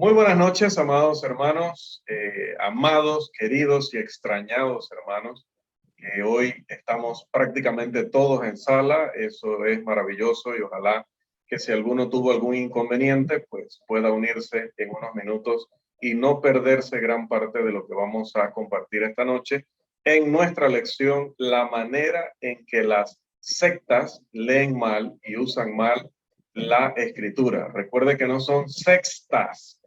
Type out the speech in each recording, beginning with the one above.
Muy buenas noches, amados hermanos, amados, queridos y extrañados hermanos. Hoy estamos prácticamente todos en sala, eso es maravilloso y ojalá que si alguno tuvo algún inconveniente, pues pueda unirse en unos minutos y no perderse gran parte de lo que vamos a compartir esta noche en nuestra lección, la manera en que las sectas leen mal y usan mal la escritura. Recuerde que no son sextas,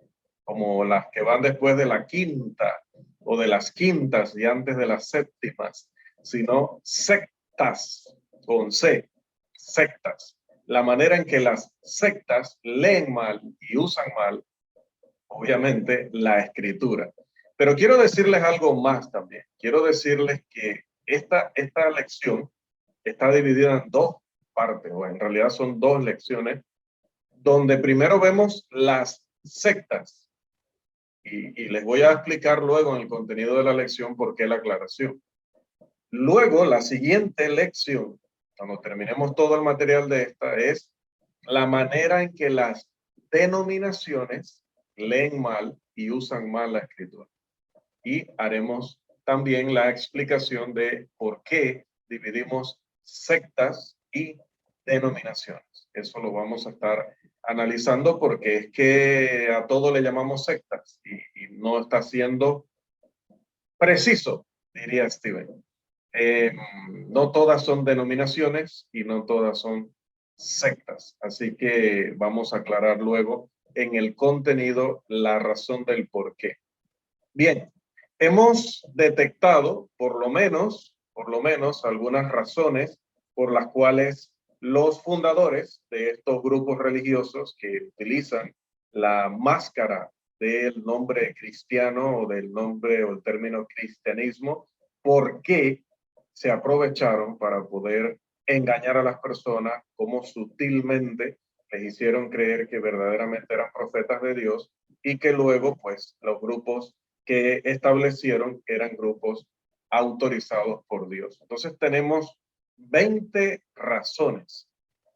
como las que van después de la quinta o de las quintas y antes de las séptimas, sino sectas con C, sectas. La manera en que las sectas leen mal y usan mal, obviamente, la escritura. Pero quiero decirles algo más también. Quiero decirles que esta lección está dividida en dos partes, o en realidad son dos lecciones, donde primero vemos las sectas. Y les voy a explicar luego en el contenido de la lección por qué la aclaración. Luego, la siguiente lección, cuando terminemos todo el material de esta, es la manera en que las denominaciones leen mal y usan mal la escritura. Y haremos también la explicación de por qué dividimos sectas y denominaciones. Eso lo vamos a estar analizando porque es que a todo le llamamos sectas y no está siendo preciso, diría Steven. No todas son denominaciones y no todas son sectas. Así que vamos a aclarar luego en el contenido la razón del por qué. Bien, hemos detectado por lo menos algunas razones por las cuales los fundadores de estos grupos religiosos que utilizan la máscara del nombre cristiano o del nombre o el término cristianismo, ¿por qué se aprovecharon para poder engañar a las personas, como sutilmente les hicieron creer que verdaderamente eran profetas de Dios y que luego pues los grupos que establecieron eran grupos autorizados por Dios? Entonces tenemos 20 razones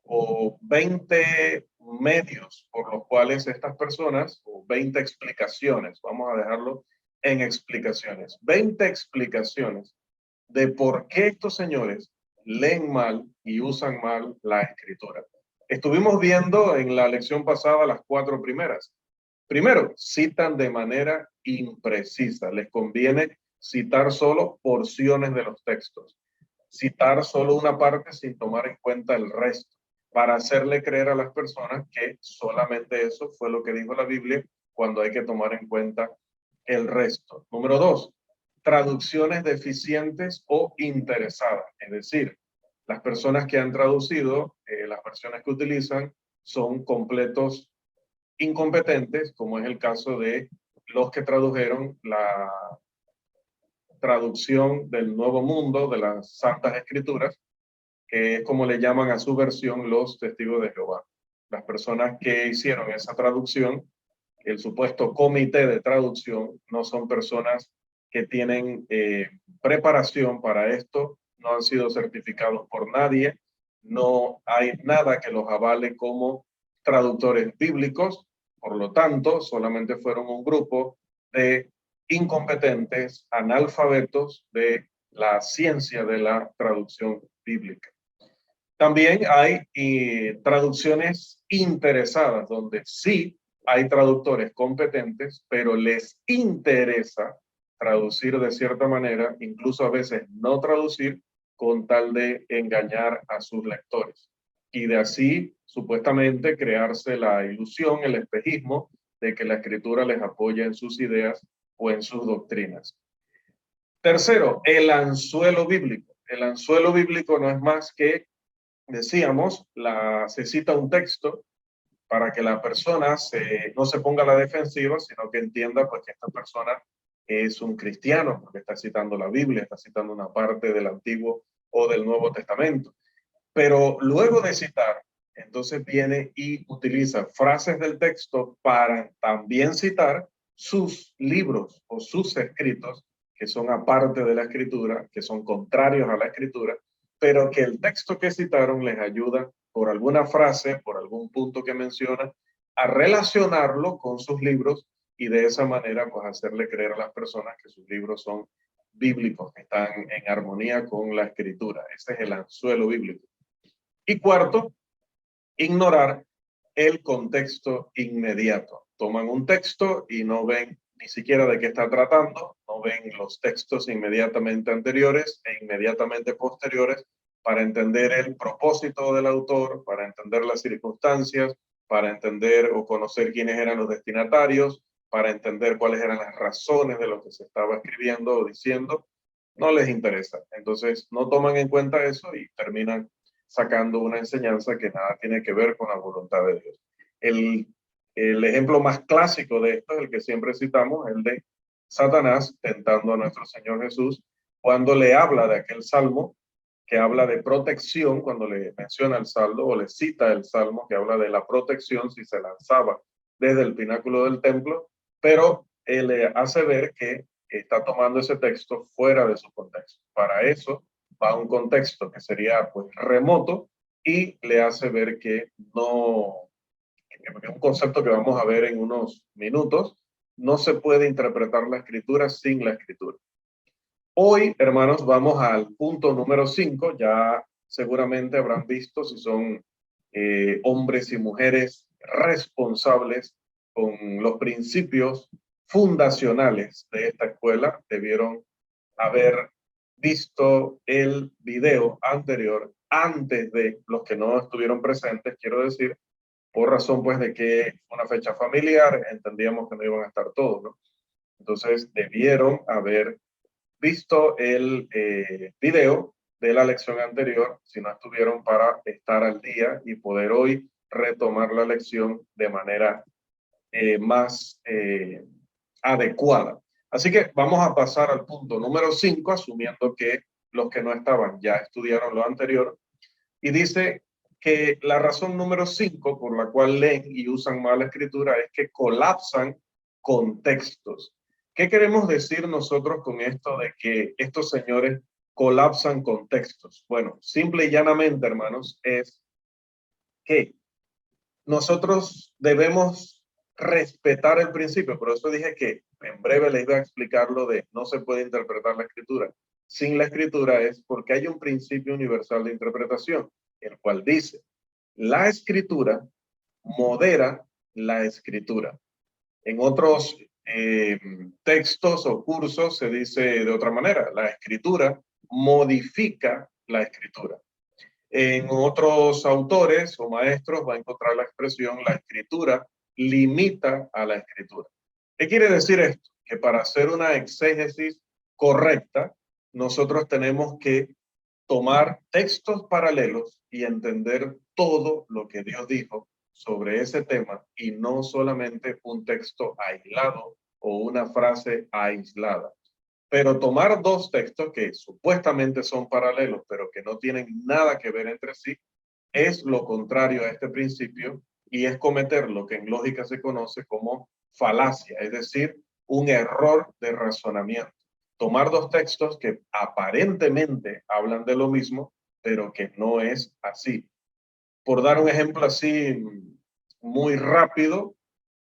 o 20 medios por los cuales estas personas, o 20 explicaciones, vamos a dejarlo en explicaciones, 20 explicaciones de por qué estos señores leen mal y usan mal la escritura. Estuvimos viendo en la lección pasada las 4 primeras. Primero, citan de manera imprecisa. Les conviene citar solo porciones de los textos, citar solo una parte sin tomar en cuenta el resto, para hacerle creer a las personas que solamente eso fue lo que dijo la Biblia cuando hay que tomar en cuenta el resto. Número 2, traducciones deficientes o interesadas, es decir, las personas que han traducido, las versiones que utilizan son completos incompetentes, como es el caso de los que tradujeron la traducción del Nuevo Mundo de las Santas Escrituras, que es como le llaman a su versión los testigos de Jehová. Las personas que hicieron esa traducción, el supuesto comité de traducción, no son personas que tienen preparación para esto, no han sido certificados por nadie, no hay nada que los avale como traductores bíblicos, por lo tanto, solamente fueron un grupo de incompetentes, analfabetos de la ciencia de la traducción bíblica. También hay traducciones interesadas, donde sí hay traductores competentes, pero les interesa traducir de cierta manera, incluso a veces no traducir, con tal de engañar a sus lectores. Y de así, supuestamente, crearse la ilusión, el espejismo, de que la escritura les apoya en sus ideas o en sus doctrinas. Tercero, el anzuelo bíblico. El anzuelo bíblico no es más que, decíamos, se cita un texto para que la persona no se ponga a la defensiva, sino que entienda pues, que esta persona es un cristiano, porque está citando la Biblia, está citando una parte del Antiguo o del Nuevo Testamento. Pero luego de citar, entonces viene y utiliza frases del texto para también citar sus libros o sus escritos, que son aparte de la escritura, que son contrarios a la escritura, pero que el texto que citaron les ayuda por alguna frase, por algún punto que menciona, a relacionarlo con sus libros y de esa manera pues hacerle creer a las personas que sus libros son bíblicos, que están en armonía con la escritura. Ese es el anzuelo bíblico. Y cuarto, ignorar el contexto inmediato. Toman un texto y no ven ni siquiera de qué está tratando, no ven los textos inmediatamente anteriores e inmediatamente posteriores para entender el propósito del autor, para entender las circunstancias, para entender o conocer quiénes eran los destinatarios, para entender cuáles eran las razones de lo que se estaba escribiendo o diciendo. No les interesa. Entonces no toman en cuenta eso y terminan sacando una enseñanza que nada tiene que ver con la voluntad de Dios. El ejemplo más clásico de esto es el que siempre citamos, el de Satanás tentando a nuestro Señor Jesús cuando le habla de aquel salmo que habla de protección, cuando le menciona el salmo o le cita el salmo que habla de la protección si se lanzaba desde el pináculo del templo, pero él le hace ver que está tomando ese texto fuera de su contexto. Para eso va a un contexto que sería pues remoto y le hace ver que no, que un concepto que vamos a ver en unos minutos, no se puede interpretar la escritura sin la escritura. Hoy, hermanos, vamos al punto número 5. Ya seguramente habrán visto si son hombres y mujeres responsables con los principios fundacionales de esta escuela. Debieron haber visto el video anterior antes de los que no estuvieron presentes, quiero decir, por razón pues de que una fecha familiar, entendíamos que no iban a estar todos, ¿no? Entonces debieron haber visto el video de la lección anterior, si no estuvieron, para estar al día y poder hoy retomar la lección de manera más adecuada. Así que vamos a pasar al punto número 5, asumiendo que los que no estaban ya estudiaron lo anterior, y dice que la razón número 5 por la cual leen y usan mala escritura es que colapsan contextos. ¿Qué queremos decir nosotros con esto de que estos señores colapsan contextos? Bueno, simple y llanamente, hermanos, es que nosotros debemos respetar el principio. Por eso dije que en breve les iba a explicar lo de no se puede interpretar la escritura. Sin la escritura es porque hay un principio universal de interpretación, el cual dice, la escritura modera la escritura. En otros textos o cursos se dice de otra manera, la escritura modifica la escritura. En otros autores o maestros va a encontrar la expresión, la escritura limita a la escritura. ¿Qué quiere decir esto? Que para hacer una exégesis correcta, nosotros tenemos que tomar textos paralelos y entender todo lo que Dios dijo sobre ese tema y no solamente un texto aislado o una frase aislada. Pero tomar dos textos que supuestamente son paralelos, pero que no tienen nada que ver entre sí, es lo contrario a este principio y es cometer lo que en lógica se conoce como falacia, es decir, un error de razonamiento. Tomar dos textos que aparentemente hablan de lo mismo, pero que no es así. Por dar un ejemplo así muy rápido,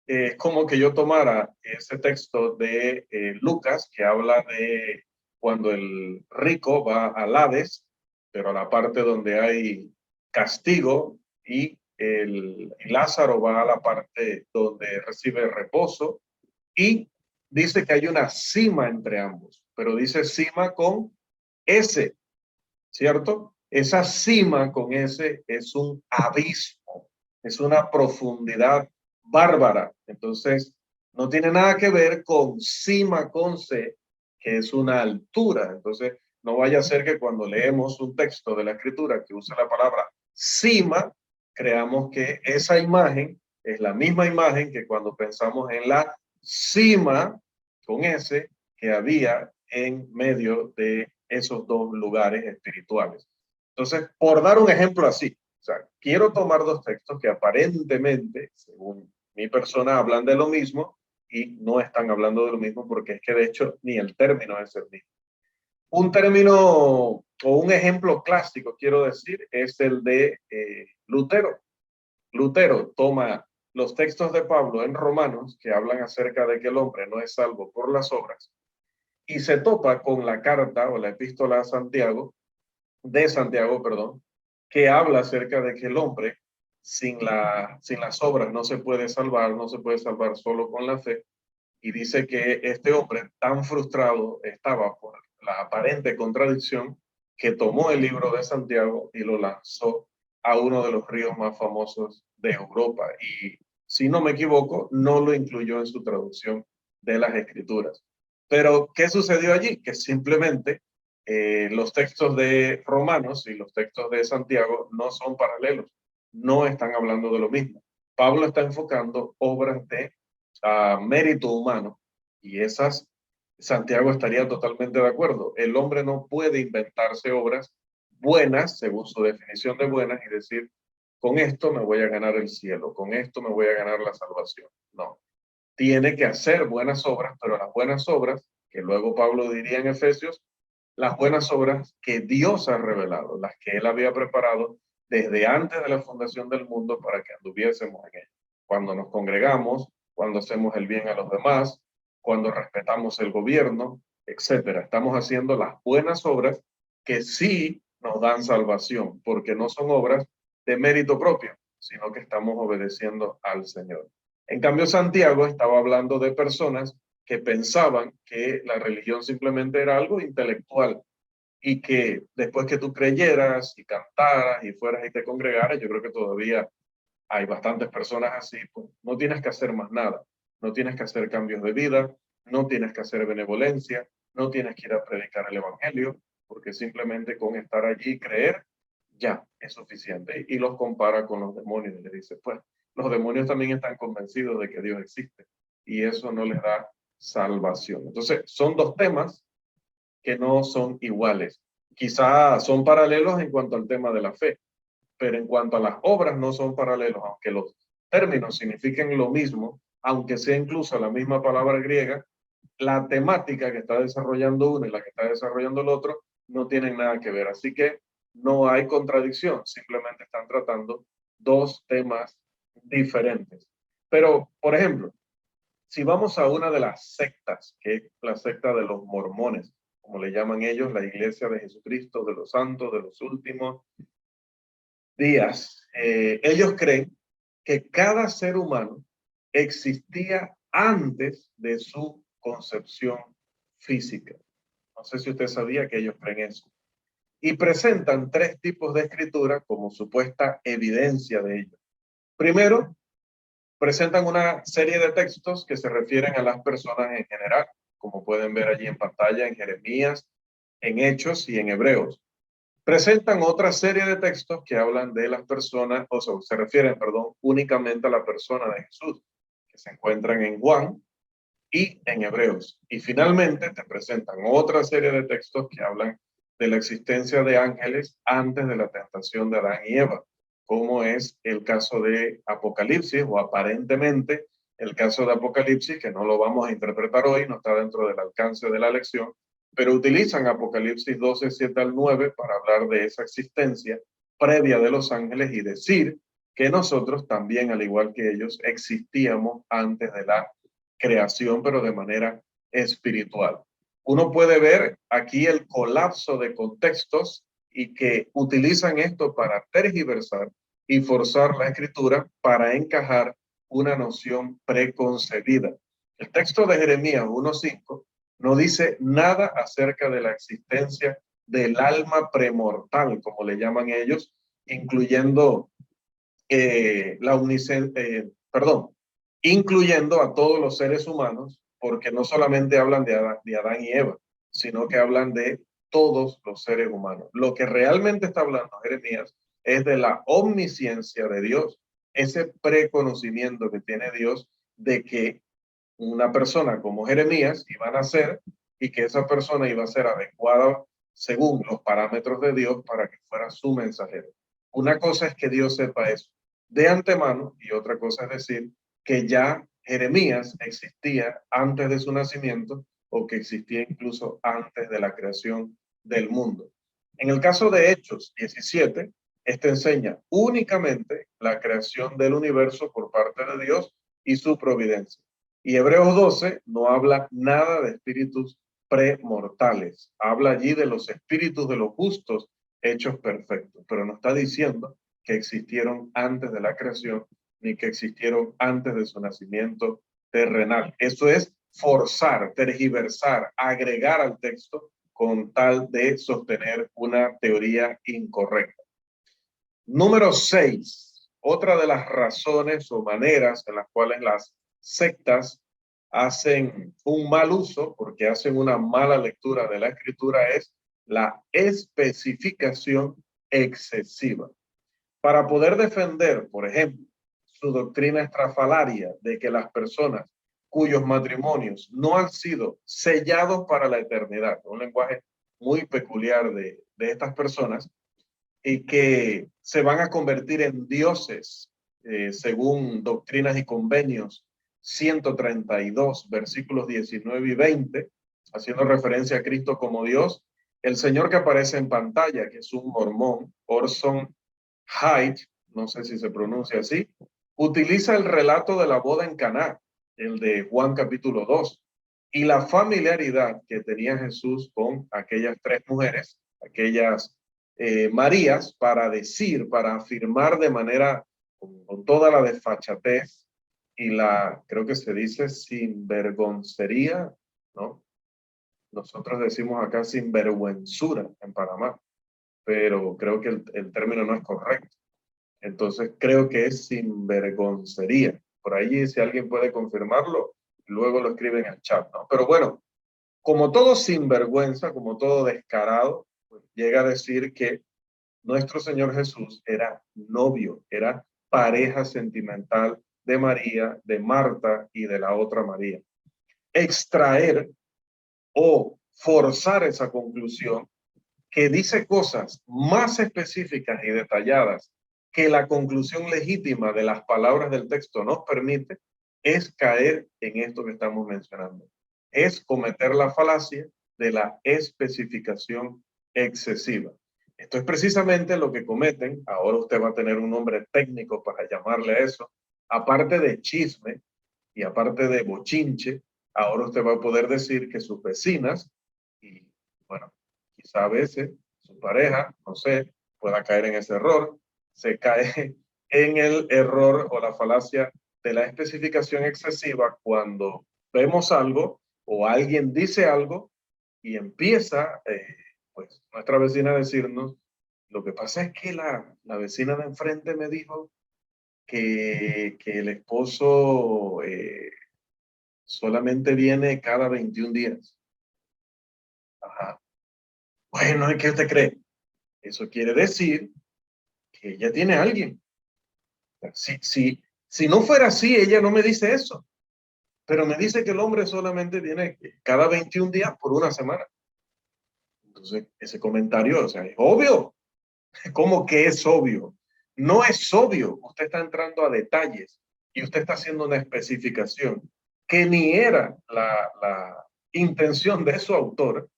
es como que yo tomara ese texto de Lucas que habla de cuando el rico va al Hades, pero a la parte donde hay castigo, y el Lázaro va a la parte donde recibe reposo, y dice que hay una cima entre ambos, pero dice cima con S, ¿cierto? Esa cima con S es un abismo, es una profundidad bárbara. Entonces, no tiene nada que ver con cima con C, que es una altura. Entonces, no vaya a ser que cuando leemos un texto de la escritura que usa la palabra cima, creamos que esa imagen es la misma imagen que cuando pensamos en la cima con S que había en medio de esos dos lugares espirituales. Entonces, por dar un ejemplo así, o sea, quiero tomar dos textos que aparentemente, según mi persona, hablan de lo mismo y no están hablando de lo mismo porque es que de hecho ni el término es el mismo. Un término o un ejemplo clásico, quiero decir, es el de Lutero. Lutero toma los textos de Pablo en Romanos que hablan acerca de que el hombre no es salvo por las obras y se topa con la carta o la epístola a Santiago, de Santiago, perdón, que habla acerca de que el hombre sin las obras no se puede salvar, no se puede salvar solo con la fe. Y dice que este hombre tan frustrado estaba por la aparente contradicción que tomó el libro de Santiago y lo lanzó a uno de los ríos más famosos de Europa. Y si no me equivoco, no lo incluyó en su traducción de las Escrituras. Pero, ¿qué sucedió allí? Que simplemente los textos de Romanos y los textos de Santiago no son paralelos, no están hablando de lo mismo. Pablo está enfocando obras de mérito humano y esas Santiago estaría totalmente de acuerdo. El hombre no puede inventarse obras buenas, según su definición de buenas, y decir, con esto me voy a ganar el cielo, con esto me voy a ganar la salvación. No, tiene que hacer buenas obras, pero las buenas obras, que luego Pablo diría en Efesios, las buenas obras que Dios ha revelado, las que Él había preparado desde antes de la fundación del mundo para que anduviésemos en él. Cuando nos congregamos, cuando hacemos el bien a los demás, cuando respetamos el gobierno, etcétera. Estamos haciendo las buenas obras que sí nos dan salvación, porque no son obras de mérito propio, sino que estamos obedeciendo al Señor. En cambio, Santiago estaba hablando de personas que pensaban que la religión simplemente era algo intelectual y que después que tú creyeras y cantaras y fueras y te congregaras, yo creo que todavía hay bastantes personas así, pues no tienes que hacer más nada, no tienes que hacer cambios de vida, no tienes que hacer benevolencia, no tienes que ir a predicar el evangelio, porque simplemente con estar allí y creer ya es suficiente. Y los compara con los demonios y le dice, pues los demonios también están convencidos de que Dios existe y eso no les da salvación. Entonces, son dos temas que no son iguales. Quizá son paralelos en cuanto al tema de la fe, pero en cuanto a las obras no son paralelos, aunque los términos signifiquen lo mismo, aunque sea incluso la misma palabra griega, la temática que está desarrollando uno y la que está desarrollando el otro no tienen nada que ver. Así que no hay contradicción, simplemente están tratando dos temas diferentes. Pero, por ejemplo, si vamos a una de las sectas, que es la secta de los mormones, como le llaman ellos, la iglesia de Jesucristo, de los santos, de los últimos días, ellos creen que cada ser humano existía antes de su concepción física. No sé si usted sabía que ellos creen eso. Y presentan tres tipos de escritura como supuesta evidencia de ello. Primero, presentan una serie de textos que se refieren a las personas en general, como pueden ver allí en pantalla en Jeremías, en Hechos y en Hebreos. Presentan otra serie de textos que hablan de las personas, o sea, se refieren, perdón, únicamente a la persona de Jesús, que se encuentran en Juan y en Hebreos. Y finalmente te presentan otra serie de textos que hablan de la existencia de ángeles antes de la tentación de Adán y Eva, como es el caso de Apocalipsis, o aparentemente el caso de Apocalipsis, que no lo vamos a interpretar hoy, no está dentro del alcance de la lección, pero utilizan Apocalipsis 12, 7 al 9 para hablar de esa existencia previa de los ángeles y decir que nosotros también, al igual que ellos, existíamos antes de la creación, pero de manera espiritual. Uno puede ver aquí el colapso de contextos y que utilizan esto para tergiversar y forzar la escritura para encajar una noción preconcebida. El texto de Jeremías 1:5 no dice nada acerca de la existencia del alma premortal, como le llaman ellos, incluyendo incluyendo a todos los seres humanos, porque no solamente hablan de Adán y Eva, sino que hablan de todos los seres humanos. Lo que realmente está hablando Jeremías es de la omnisciencia de Dios, ese preconocimiento que tiene Dios de que una persona como Jeremías iba a nacer y que esa persona iba a ser adecuada según los parámetros de Dios para que fuera su mensajero. Una cosa es que Dios sepa eso de antemano y otra cosa es decir que ya Jeremías existía antes de su nacimiento o que existía incluso antes de la creación del mundo. En el caso de Hechos 17, Este enseña únicamente la creación del universo por parte de Dios y su providencia. Y Hebreos 12 no habla nada de espíritus premortales. Habla allí de los espíritus de los justos hechos perfectos, pero no está diciendo que existieron antes de la creación ni que existieron antes de su nacimiento terrenal. Eso es forzar, tergiversar, agregar al texto con tal de sostener una teoría incorrecta. Número 6. Otra de las razones o maneras en las cuales las sectas hacen un mal uso, porque hacen una mala lectura de la escritura, es la especificación excesiva. Para poder defender, por ejemplo, su doctrina estrafalaria de que las personas cuyos matrimonios no han sido sellados para la eternidad, un lenguaje muy peculiar de estas personas, y que se van a convertir en dioses, según Doctrinas y Convenios 132, versículos 19 y 20, haciendo referencia a Cristo como Dios. El señor que aparece en pantalla, que es un mormón, Orson Hyde, no sé si se pronuncia así, utiliza el relato de la boda en Caná, el de Juan capítulo 2, y la familiaridad que tenía Jesús con aquellas tres mujeres, aquellas Marías, para decir, para afirmar de manera, con toda la desfachatez y la, creo que se dice, sinvergoncería, ¿no? Nosotros decimos acá sinvergüenzura en Panamá, pero creo que el término no es correcto. Entonces creo que es sinvergoncería. Por ahí, si alguien puede confirmarlo, luego lo escribe en el chat, ¿no? Pero bueno, como todo sinvergüenza, como todo descarado, pues llega a decir que nuestro Señor Jesús era novio, era pareja sentimental de María, de Marta y de la otra María. Extraer o forzar esa conclusión que dice cosas más específicas y detalladas que la conclusión legítima de las palabras del texto nos permite, es caer en esto que estamos mencionando. Es cometer la falacia de la especificación excesiva. Esto es precisamente lo que cometen. Ahora usted va a tener un nombre técnico para llamarle a eso. Aparte de chisme y aparte de bochinche, ahora usted va a poder decir que sus vecinas, y bueno, quizá a veces su pareja, no sé, pueda caer en ese error, se cae en el error o la falacia de la especificación excesiva cuando vemos algo o alguien dice algo y empieza, pues, nuestra vecina a decirnos, lo que pasa es que la vecina de enfrente me dijo que el esposo solamente viene cada 21 días. Ajá. Bueno, ¿y qué usted cree? Eso quiere decir que ella tiene a alguien. Si no fuera así, ella no me dice eso, pero me dice que el hombre solamente viene cada 21 días por una semana. Entonces, ese comentario, o sea, es obvio. ¿Cómo que es obvio? No es obvio. Usted está entrando a detalles y usted está haciendo una especificación que ni era la intención de su autor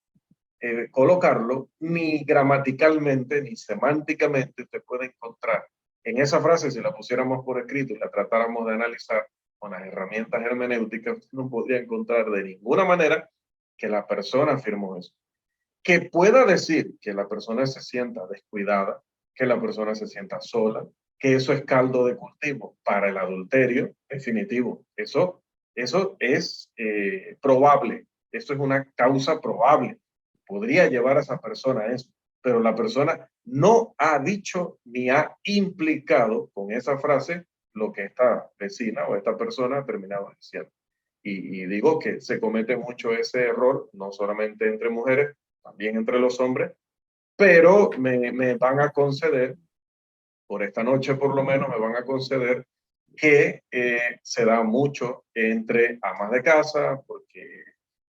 colocarlo, ni gramaticalmente, ni semánticamente usted puede encontrar en esa frase, si la pusiéramos por escrito y la tratáramos de analizar con las herramientas hermenéuticas, usted no podría encontrar de ninguna manera que la persona afirmó eso. Que pueda decir que la persona se sienta descuidada, que la persona se sienta sola, que eso es caldo de cultivo para el adulterio, definitivo. Eso es probable. Eso es una causa probable. Podría llevar a esa persona a eso, pero la persona no ha dicho ni ha implicado con esa frase lo que esta vecina o esta persona ha terminado diciendo. Y digo que se comete mucho ese error, no solamente entre mujeres, también entre los hombres, pero me van a conceder, por esta noche por lo menos, me van a conceder que se da mucho entre amas de casa, porque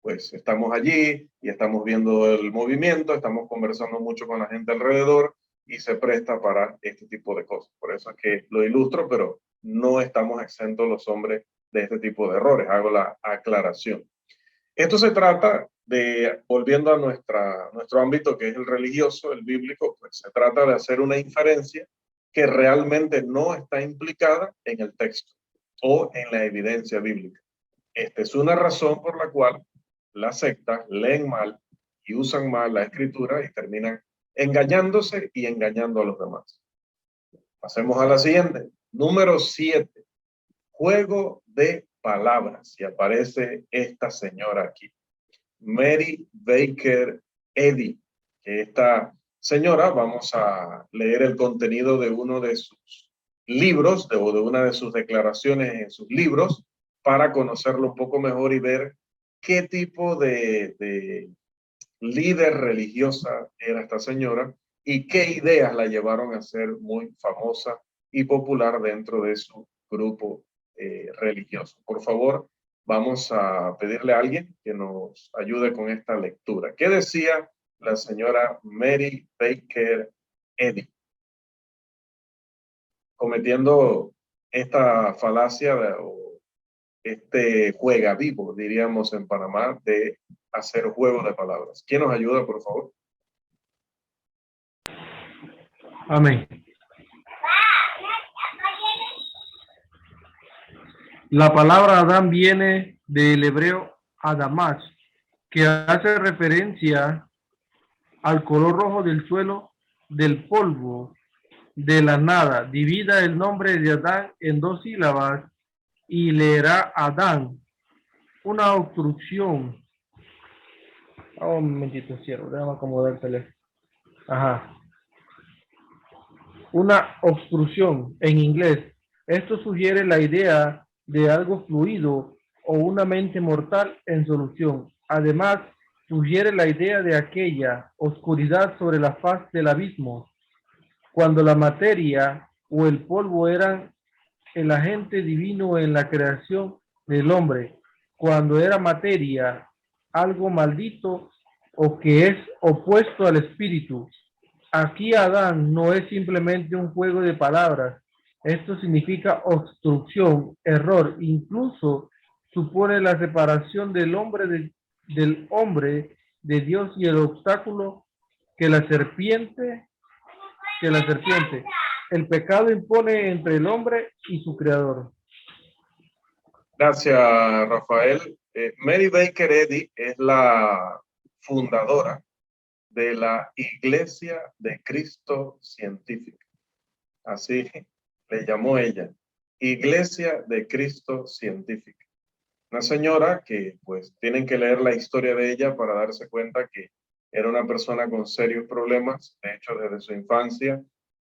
pues estamos allí y estamos viendo el movimiento, estamos conversando mucho con la gente alrededor y se presta para este tipo de cosas. Por eso es que lo ilustro, pero no estamos exentos los hombres de este tipo de errores. Hago la aclaración. Esto se trata de, volviendo a nuestro ámbito que es el religioso, el bíblico, pues se trata de hacer una inferencia que realmente no está implicada en el texto o en la evidencia bíblica. Esta es una razón por la cual las sectas leen mal y usan mal la escritura y terminan engañándose y engañando a los demás. Pasemos a la siguiente. Número 7. Juego de palabras. Y aparece esta señora aquí. Mary Baker Eddy. Que esta señora, vamos a leer el contenido de uno de sus libros o de una de sus declaraciones en sus libros para conocerlo un poco mejor y ver qué tipo de líder religiosa era esta señora y qué ideas la llevaron a ser muy famosa y popular dentro de su grupo religioso. Por favor, vamos a pedirle a alguien que nos ayude con esta lectura. ¿Qué decía la señora Mary Baker Eddy? Cometiendo esta falacia o este juega vivo, diríamos en Panamá, de hacer juegos de palabras. ¿Quién nos ayuda, por favor? Amén. La palabra Adán viene del hebreo Adamash, que hace referencia al color rojo del suelo, del polvo, de la nada. Divida el nombre de Adán en 2 sílabas y leerá Adán, una obstrucción. Oh, un momentito, cierro, déjame acomodar el teléfono. Ajá. Una obstrucción en inglés. Esto sugiere la idea de algo fluido o una mente mortal en solución. Además, sugiere la idea de aquella oscuridad sobre la faz del abismo, cuando la materia o el polvo eran el agente divino en la creación del hombre, cuando era materia, algo maldito o que es opuesto al espíritu. Aquí Adán no es simplemente un juego de palabras. Esto significa obstrucción, error, incluso supone la separación del hombre de Dios y el obstáculo que la serpiente, el pecado impone entre el hombre y su creador. Gracias, Rafael. Mary Baker Eddy es la fundadora de la Iglesia de Cristo Científica. Así le llamó ella. Iglesia de Cristo Científica. Una señora que pues tienen que leer la historia de ella para darse cuenta que era una persona con serios problemas. De hecho, desde su infancia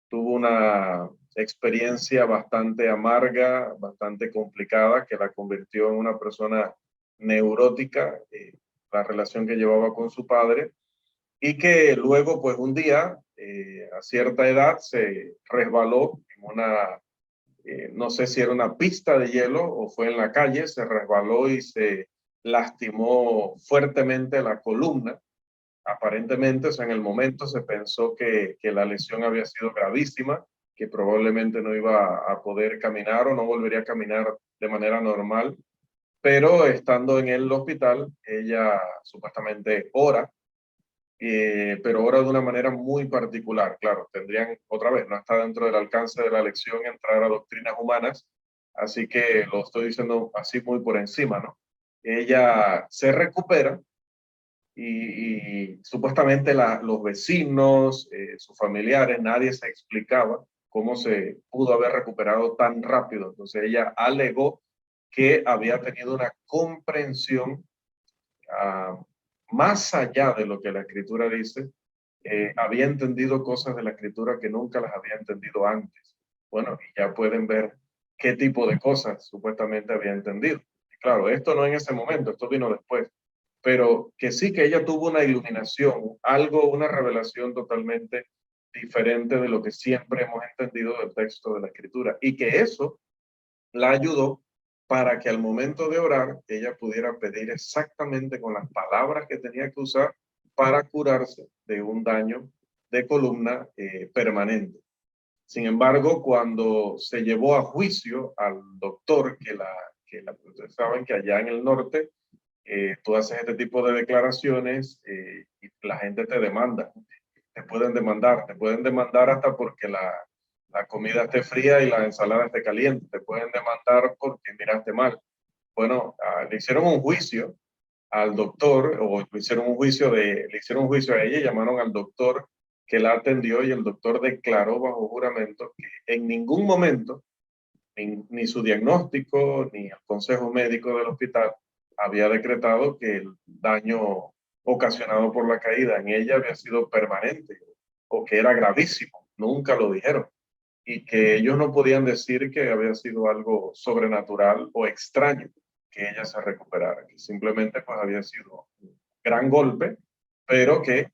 tuvo una experiencia bastante amarga, bastante complicada, que la convirtió en una persona neurótica, la relación que llevaba con su padre, y que luego, pues un día, a cierta edad, se resbaló en una, no sé si era una pista de hielo o fue en la calle, se resbaló y se lastimó fuertemente la columna. Aparentemente, o sea, en el momento se pensó que la lesión había sido gravísima, que probablemente no iba a poder caminar o no volvería a caminar de manera normal, pero estando en el hospital, ella supuestamente ora, pero ora de una manera muy particular. Claro, tendrían, otra vez, no está dentro del alcance de la lección entrar a doctrinas humanas, así que lo estoy diciendo así muy por encima, ¿no? Ella se recupera y supuestamente los vecinos, sus familiares, nadie se explicaba cómo se pudo haber recuperado tan rápido. Entonces ella alegó que había tenido una comprensión más allá de lo que la escritura dice, había entendido cosas de la escritura que nunca las había entendido antes. Bueno, y ya pueden ver qué tipo de cosas supuestamente había entendido. Y claro, esto no en ese momento, esto vino después, pero que sí que ella tuvo una iluminación, algo, una revelación totalmente diferente de lo que siempre hemos entendido del texto de la escritura, y que eso la ayudó para que al momento de orar ella pudiera pedir exactamente con las palabras que tenía que usar para curarse de un daño de columna permanente. Sin embargo, cuando se llevó a juicio al doctor ustedes saben que allá en el norte tú haces este tipo de declaraciones y la gente te demanda. Te pueden demandar hasta porque la comida esté fría y la ensalada esté caliente. Te pueden demandar porque miraste mal. Bueno, le hicieron un juicio al doctor, o le hicieron un juicio a ella y llamaron al doctor que la atendió y el doctor declaró bajo juramento que en ningún momento ni su diagnóstico ni el consejo médico del hospital había decretado que el daño ocasionado por la caída en ella había sido permanente o que era gravísimo. Nunca lo dijeron. Y que ellos no podían decir que había sido algo sobrenatural o extraño que ella se recuperara, que simplemente pues había sido un gran golpe, pero que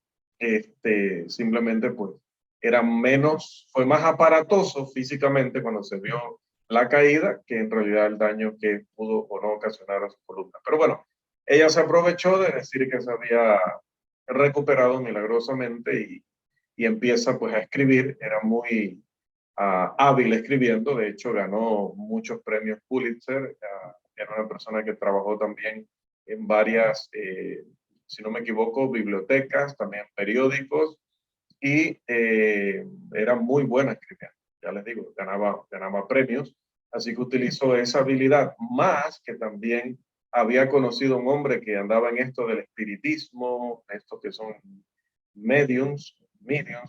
simplemente pues era menos, fue más aparatoso físicamente cuando se vio la caída que en realidad el daño que pudo o no ocasionar a su columna. Pero bueno, ella se aprovechó de decir que se había recuperado milagrosamente y empieza pues a escribir. Era muy hábil escribiendo, de hecho ganó muchos premios Pulitzer. Era una persona que trabajó también en varias, si no me equivoco, bibliotecas, también periódicos, y era muy buena escribiendo. Ya les digo, ganaba premios, así que utilizó esa habilidad, más que también había conocido a un hombre que andaba en esto del espiritismo, estos que son mediums,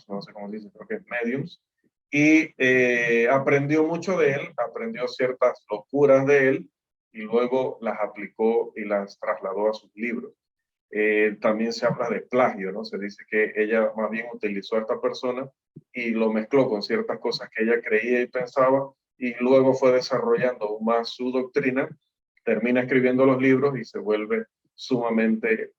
no sé cómo se dice, creo que es mediums, y aprendió mucho de él, aprendió ciertas locuras de él, y luego las aplicó y las trasladó a sus libros. También se habla de plagio, ¿no? Se dice que ella más bien utilizó a esta persona y lo mezcló con ciertas cosas que ella creía y pensaba, y luego fue desarrollando aún más su doctrina, termina escribiendo los libros y se vuelve sumamente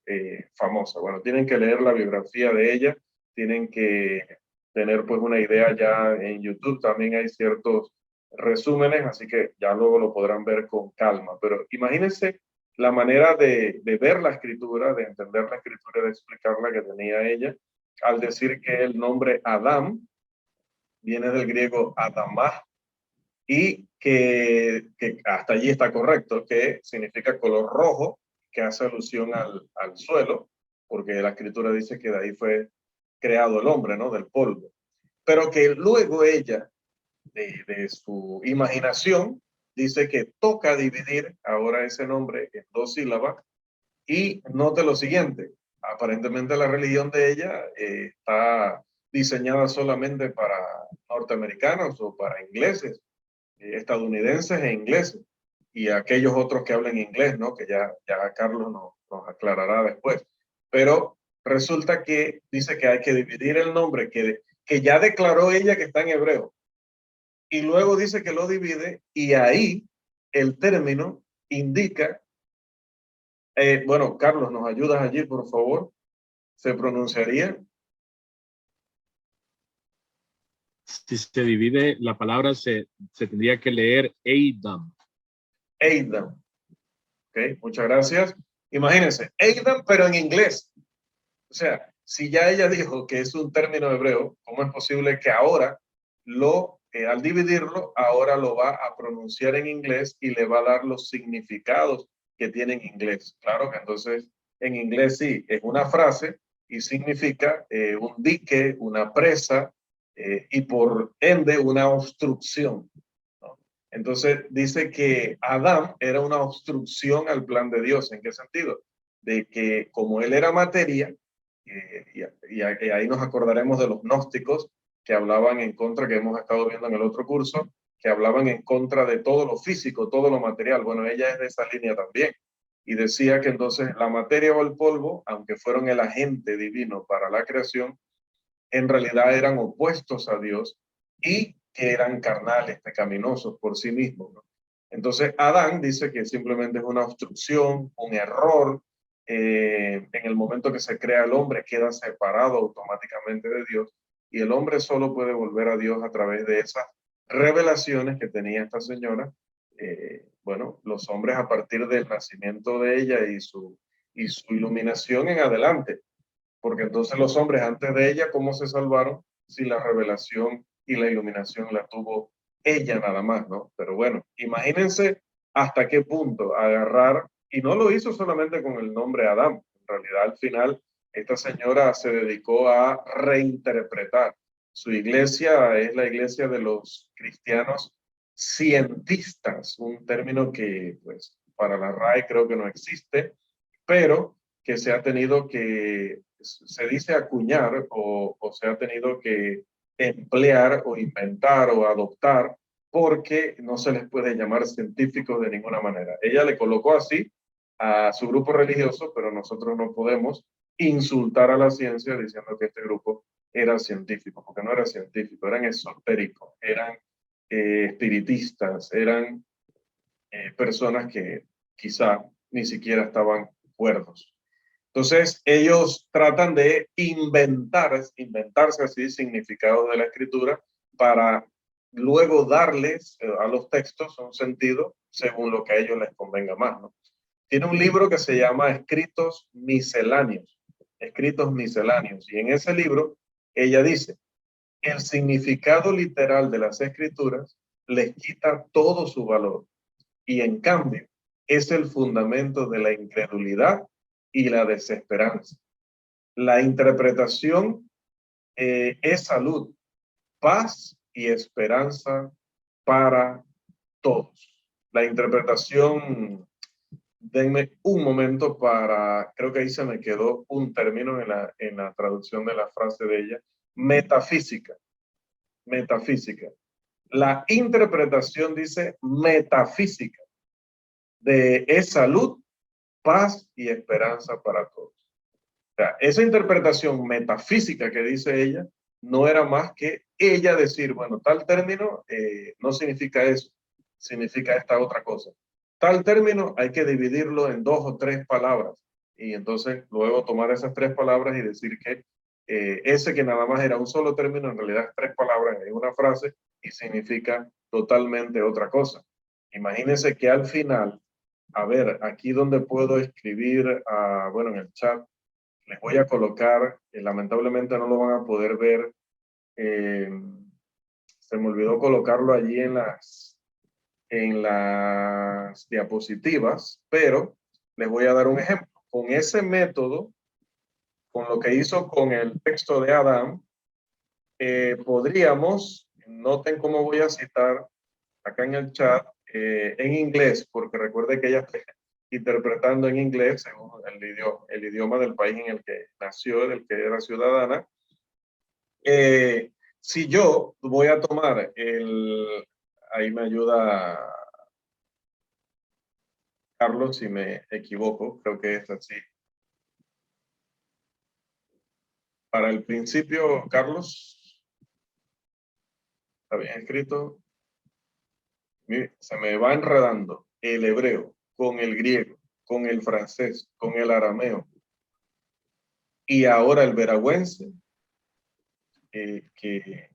famosa. Bueno, tienen que leer la biografía de ella, tienen que tener pues una idea. Ya en YouTube también hay ciertos resúmenes, así que ya luego lo podrán ver con calma. Pero imagínense la manera de ver la escritura, de entender la escritura y de explicarla que tenía ella, al decir que el nombre Adam viene del griego Adamá, y que hasta allí está correcto, que significa color rojo, que hace alusión al suelo, porque la escritura dice que de ahí fue creado el hombre, ¿no? Del polvo. Pero que luego ella, de su imaginación, dice que toca dividir ahora ese nombre en dos sílabas. Y note lo siguiente: aparentemente la religión de ella está diseñada solamente para norteamericanos o para ingleses, estadounidenses e ingleses, y aquellos otros que hablan inglés, ¿no? Que ya Carlos nos aclarará después. Pero resulta que dice que hay que dividir el nombre que ya declaró ella que está en hebreo, y luego dice que lo divide, y ahí el término indica, bueno, Carlos, ¿nos ayudas allí, por favor? ¿Se pronunciaría? Si se divide, la palabra se tendría que leer Eidam. Eidam. Ok, muchas gracias. Imagínense, Eidam, pero en inglés. O sea, si ya ella dijo que es un término hebreo, ¿cómo es posible que ahora al dividirlo, ahora lo va a pronunciar en inglés y le va a dar los significados que tiene en inglés? Claro que entonces en inglés sí, es una frase y significa un dique, una presa, y por ende una obstrucción, ¿no? Entonces dice que Adán era una obstrucción al plan de Dios. ¿En qué sentido? De que como él era materia, y ahí nos acordaremos de los gnósticos que hablaban en contra, que hemos estado viendo en el otro curso, que hablaban en contra de todo lo físico, todo lo material. Bueno, ella es de esa línea también, y decía que entonces la materia o el polvo, aunque fueron el agente divino para la creación, en realidad eran opuestos a Dios y que eran carnales, pecaminosos por sí mismos, ¿no? Entonces Adán dice que simplemente es una obstrucción, un error. En el momento que se crea el hombre, queda separado automáticamente de Dios, y el hombre solo puede volver a Dios a través de esas revelaciones que tenía esta señora. Bueno, los hombres a partir del nacimiento de ella y su iluminación en adelante, porque entonces los hombres antes de ella, ¿cómo se salvaron si la revelación y la iluminación la tuvo ella nada más, ¿no? Pero bueno, imagínense hasta qué punto agarrar Y no lo hizo solamente con el nombre Adán. En realidad, al final, esta señora se dedicó a reinterpretar. Su iglesia es la iglesia de los cristianos cientistas, un término que, pues, para la RAE creo que no existe, pero que se ha tenido que, se dice acuñar o se ha tenido que emplear o inventar o adoptar porque no se les puede llamar científicos de ninguna manera. Ella le colocó así a su grupo religioso, pero nosotros no podemos insultar a la ciencia diciendo que este grupo era científico, porque no era científico, eran esotéricos, eran espiritistas, eran personas que quizá ni siquiera estaban cuerdos. Entonces, ellos tratan de inventarse así significados de la escritura para luego darles a los textos un sentido según lo que a ellos les convenga más, ¿no? Tiene un libro que se llama Escritos Misceláneos, y en ese libro ella dice, el significado literal de las escrituras les quita todo su valor y en cambio es el fundamento de la incredulidad y la desesperanza. La interpretación es salud, paz y esperanza para todos. La interpretación, denme un momento para, creo que ahí se me quedó un término en la traducción de la frase de ella, metafísica, metafísica. La interpretación dice metafísica de es salud, paz y esperanza para todos. O sea, esa interpretación metafísica que dice ella no era más que ella decir, bueno, tal término no significa eso, significa esta otra cosa. Tal término hay que dividirlo en 2 o 3 palabras y entonces luego tomar esas 3 palabras y decir que ese que nada más era un solo término en realidad es 3 palabras en una frase y significa totalmente otra cosa. Imagínense que al final, a ver, aquí donde puedo escribir, bueno, en el chat, les voy a colocar, lamentablemente no lo van a poder ver, se me olvidó colocarlo allí en las diapositivas, pero les voy a dar un ejemplo. Con ese método, con lo que hizo con el texto de Adán, podríamos, noten cómo voy a citar acá en el chat, en inglés, porque recuerde que ella está interpretando en inglés según el idioma del país en el que nació, del que era ciudadana. Si yo voy a tomar ahí me ayuda Carlos si me equivoco, creo que es así. Para el principio, Carlos, está bien escrito. Mire, se me va enredando el hebreo con el griego, con el francés, con el arameo y ahora el veragüense, que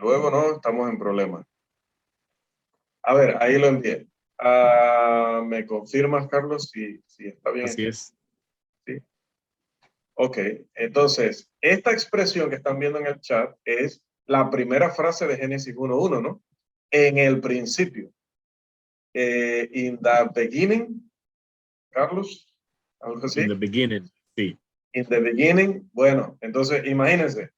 luego no estamos en problemas. A ver, ahí lo envié. ¿Me confirmas, Carlos, si está bien? Así es. Sí. Ok, entonces, esta expresión que están viendo en el chat es la primera frase de Génesis 1:1, ¿no? En el principio. In the beginning, Carlos, algo así. In the beginning, sí. In the beginning, bueno, entonces imagínense,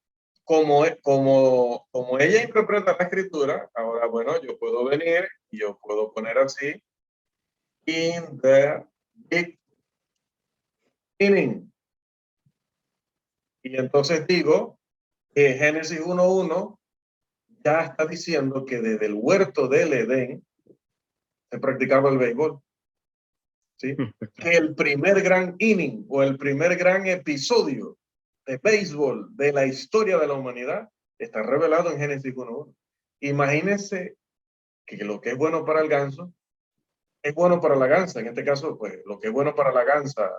como ella interpreta la escritura, ahora, bueno, yo puedo venir y yo puedo poner así, in the beginning. Y entonces digo que Génesis 1:1 ya está diciendo que desde el huerto del Edén se practicaba el béisbol. ¿Sí? Que el primer gran inning o el primer gran episodio de béisbol de la historia de la humanidad está revelado en Génesis 1:1. Imagínense que lo que es bueno para el ganso es bueno para la gansa. En este caso, pues lo que es bueno para la gansa,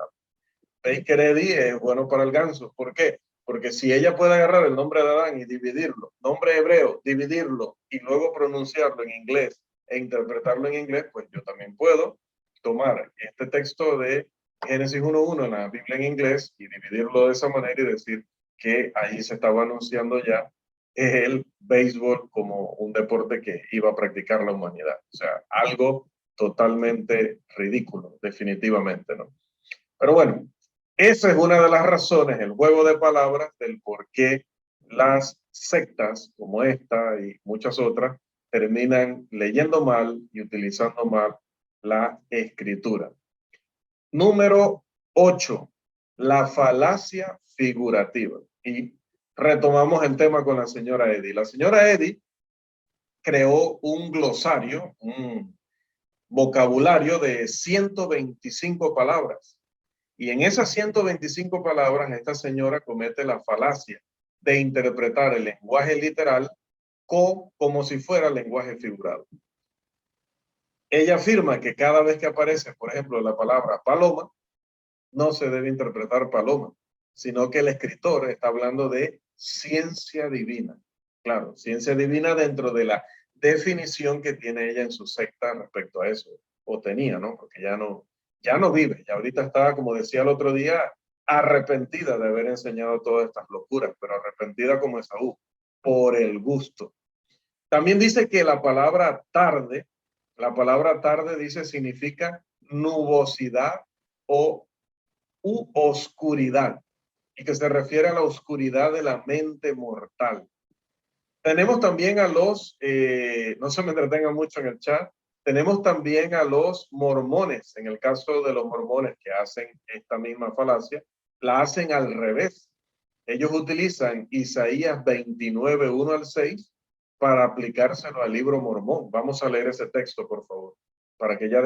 Baker Eddy, es bueno para el ganso. ¿Por qué? Porque si ella puede agarrar el nombre de Adán y dividirlo, nombre hebreo, dividirlo y luego pronunciarlo en inglés e interpretarlo en inglés, pues yo también puedo tomar este texto de Génesis 1:1 en la Biblia en inglés y dividirlo de esa manera y decir que ahí se estaba anunciando ya el béisbol como un deporte que iba a practicar la humanidad. O sea, algo totalmente ridículo, definitivamente, ¿no? Pero bueno, esa es una de las razones, el juego de palabras, del por qué las sectas como esta y muchas otras terminan leyendo mal y utilizando mal la escritura. Número 8, la falacia figurativa. Y retomamos el tema con la señora Eddy. La señora Eddy creó un glosario, un vocabulario de 125 palabras. Y en esas 125 palabras, esta señora comete la falacia de interpretar el lenguaje literal como si fuera lenguaje figurado. Ella afirma que cada vez que aparece, por ejemplo, la palabra paloma, no se debe interpretar paloma, sino que el escritor está hablando de ciencia divina. Claro, ciencia divina dentro de la definición que tiene ella en su secta respecto a eso, o tenía, ¿no? Porque ya no vive, ya ahorita está, como decía el otro día, arrepentida de haber enseñado todas estas locuras, pero arrepentida como Esaú, por el gusto. También dice que la palabra tarde dice significa nubosidad o oscuridad, y que se refiere a la oscuridad de la mente mortal. Tenemos también a los, no se me entretengan mucho en el chat, tenemos también a los mormones. En el caso de los mormones que hacen esta misma falacia, la hacen al revés. Ellos utilizan Isaías 29, 1 al 6 para aplicárselo al libro mormón. Vamos a leer ese texto, por favor, para que ya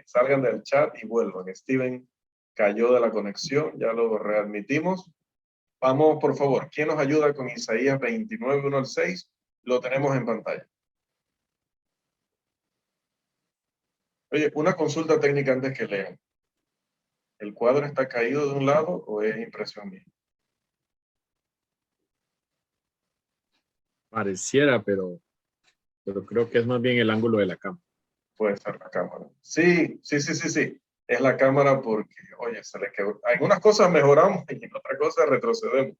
salgan del chat y vuelvan. Steven cayó de la conexión, ya lo readmitimos. Vamos, por favor, ¿quién nos ayuda con Isaías 29, 1 al 6? Lo tenemos en pantalla. Oye, una consulta técnica antes que lean. ¿El cuadro está caído de un lado o es impresión mía? Pareciera, pero creo que es más bien el ángulo de la cámara. Puede ser la cámara. Sí. Es la cámara porque, oye, se le quebró. Algunas cosas mejoramos y en otras cosas retrocedemos.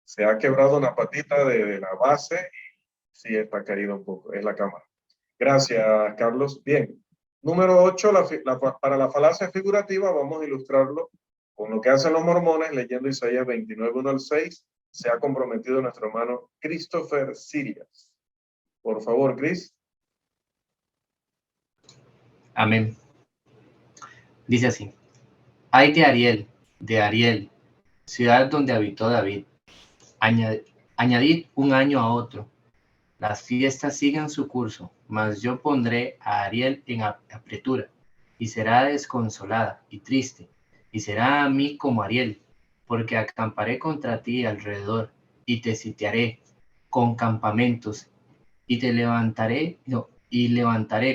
Se ha quebrado una patita de la base y sí está caído un poco. Es la cámara. Gracias, Carlos. Bien. Número 8, para la falacia figurativa, vamos a ilustrarlo con lo que hacen los mormones leyendo Isaías 29, 1 al 6. Se ha comprometido nuestro hermano Christopher Sirias. Por favor, Chris. Amén. Dice así: Ay de Ariel, ciudad donde habitó David. Añadid un año a otro. Las fiestas siguen su curso, mas yo pondré a Ariel en apretura, y será desconsolada y triste, y será a mí como Ariel, porque acamparé contra ti alrededor, y te sitiaré con campamentos, y levantaré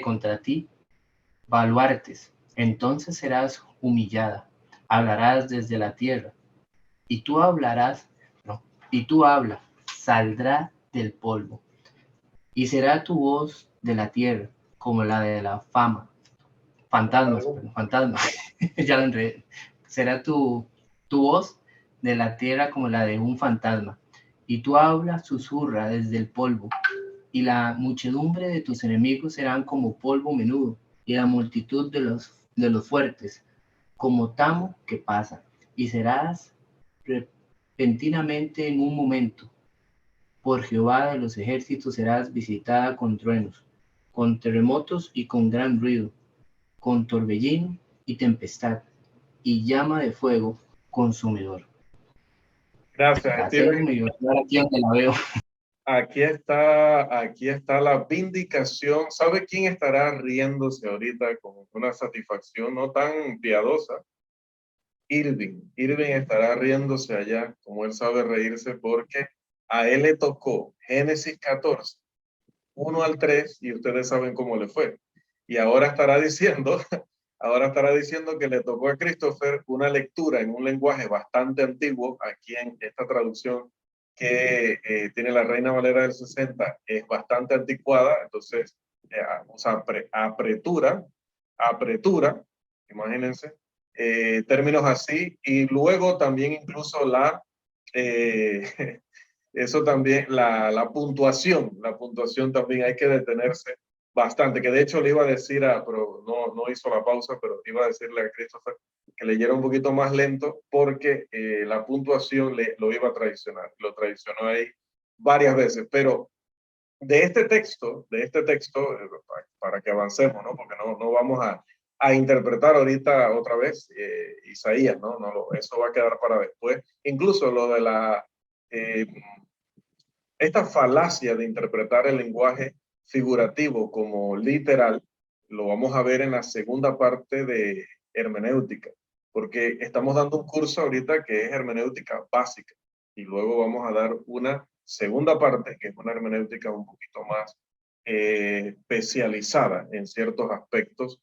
contra ti baluartes. Entonces serás humillada, hablarás desde la tierra, y tú hablas, saldrá del polvo, y será tu voz de la tierra como la de la fantasma, ya lo enredé. Será tu voz de la tierra como la de un fantasma, y tú hablas, susurra desde el polvo, y la muchedumbre de tus enemigos serán como polvo menudo, y la multitud de los fuertes como tamo que pasa, y serás repentinamente en un momento. Por Jehová de los ejércitos serás visitada con truenos, con terremotos y con gran ruido, con torbellino y tempestad, y llama de fuego consumidor. Gracias, Steven. Aquí donde la veo. Aquí está la vindicación. ¿Sabe quién estará riéndose ahorita con una satisfacción no tan piadosa? Irving. Irving estará riéndose allá, como él sabe reírse, porque a él le tocó Génesis 14, 1 al 3, y ustedes saben cómo le fue. Y ahora estará diciendo que le tocó a Christopher una lectura en un lenguaje bastante antiguo. Aquí en esta traducción que tiene la Reina Valera del 60 es bastante anticuada, entonces apretura, imagínense, términos así, y luego también incluso eso también, la puntuación también hay que detenerse bastante, que de hecho le iba a decir pero no hizo la pausa, pero iba a decirle a Christopher que leyera un poquito más lento porque la puntuación lo iba a traicionar, lo traicionó ahí varias veces, pero de este texto, para que avancemos, ¿no? Porque no vamos a interpretar ahorita otra vez Isaías, ¿no? Eso va a quedar para después. Incluso lo de esta falacia de interpretar el lenguaje figurativo como literal, lo vamos a ver en la segunda parte de hermenéutica, porque estamos dando un curso ahorita que es hermenéutica básica y luego vamos a dar una segunda parte que es una hermenéutica un poquito más especializada en ciertos aspectos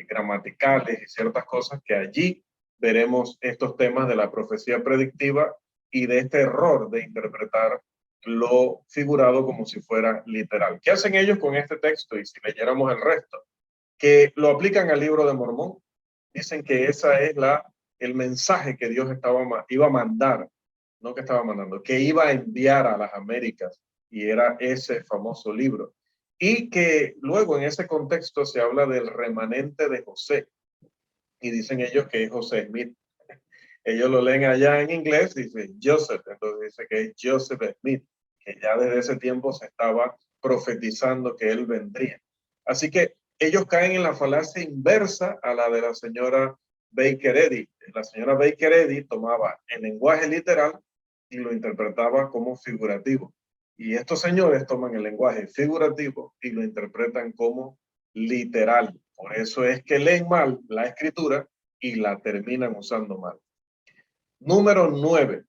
gramaticales y ciertas cosas que allí veremos estos temas de la profecía predictiva y de este error de interpretar lo figurado como si fuera literal. ¿Qué hacen ellos con este texto? Y si leyéramos el resto, que lo aplican al libro de Mormón, dicen que esa es el mensaje que Dios iba a mandar, no que estaba mandando, que iba a enviar a las Américas, y era ese famoso libro. Y que luego en ese contexto se habla del remanente de José, y dicen ellos que es José Smith. Ellos lo leen allá en inglés, dice Joseph, entonces dice que es Joseph Smith, que ya desde ese tiempo se estaba profetizando que él vendría. Así que ellos caen en la falacia inversa a la de la señora Baker Eddy. La señora Baker Eddy tomaba el lenguaje literal y lo interpretaba como figurativo. Y estos señores toman el lenguaje figurativo y lo interpretan como literal. Por eso es que leen mal la escritura y la terminan usando mal. Número 9.